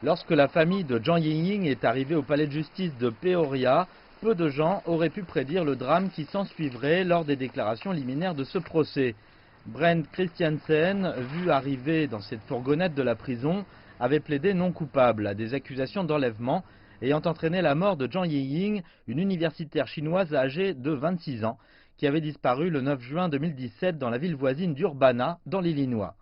Lorsque la famille de Zhang Yingying est arrivée au palais de justice de Peoria, peu de gens auraient pu prédire le drame qui s'ensuivrait lors des déclarations liminaires de ce procès. Brent Christiansen, vu arriver dans cette fourgonnette de la prison, avait plaidé non coupable à des accusations d'enlèvement ayant entraîné la mort de Zhang Yingying, une universitaire chinoise âgée de 26 ans, qui avait disparu le 9 juin 2017 dans la ville voisine d'Urbana, dans l'Illinois.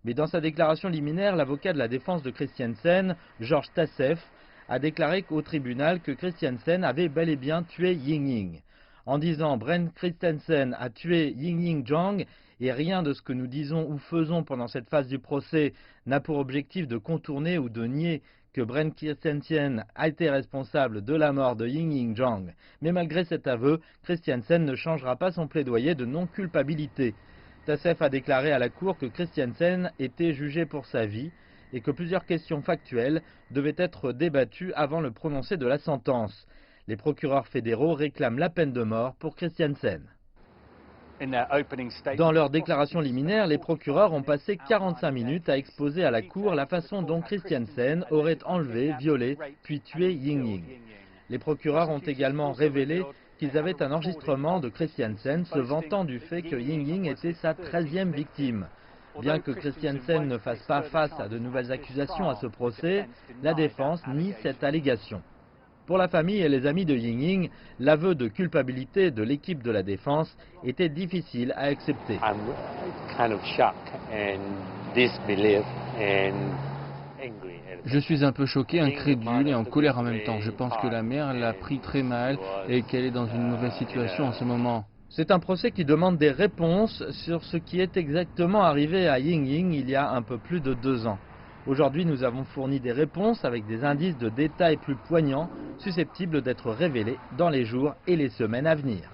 Mais dans sa déclaration liminaire, l'avocat de la défense de Christiansen, George Tassef, a déclaré au tribunal que Christiansen avait bel et bien tué Yingying. En disant « Brent Christiansen a tué Yingying Zhang » et rien de ce que nous disons ou faisons pendant cette phase du procès n'a pour objectif de contourner ou de nier que Brent Christiansen a été responsable de la mort de Yingying Zhang. Mais malgré cet aveu, Christiansen ne changera pas son plaidoyer de non-culpabilité. Tassef a déclaré à la Cour que Christiansen était jugé pour sa vie et que plusieurs questions factuelles devaient être débattues avant le prononcé de la sentence. Les procureurs fédéraux réclament la peine de mort pour Christiansen. Dans leur déclaration liminaire, les procureurs ont passé 45 minutes à exposer à la Cour la façon dont Christiansen aurait enlevé, violé, puis tué Yingying. Les procureurs ont également révélé qu'ils avaient un enregistrement de Christiansen se vantant du fait que Yingying était sa 13e victime. Bien que Christiansen ne fasse pas face à de nouvelles accusations à ce procès, la défense nie cette allégation. Pour la famille et les amis de Yingying, l'aveu de culpabilité de l'équipe de la défense était difficile à accepter. Je suis un peu choqué, incrédule et en colère en même temps. Je pense que la mère l'a pris très mal et qu'elle est dans une mauvaise situation en ce moment. C'est un procès qui demande des réponses sur ce qui est exactement arrivé à Yingying il y a un peu plus de 2 ans. Aujourd'hui, nous avons fourni des réponses avec des indices de détails plus poignants, susceptibles d'être révélés dans les jours et les semaines à venir.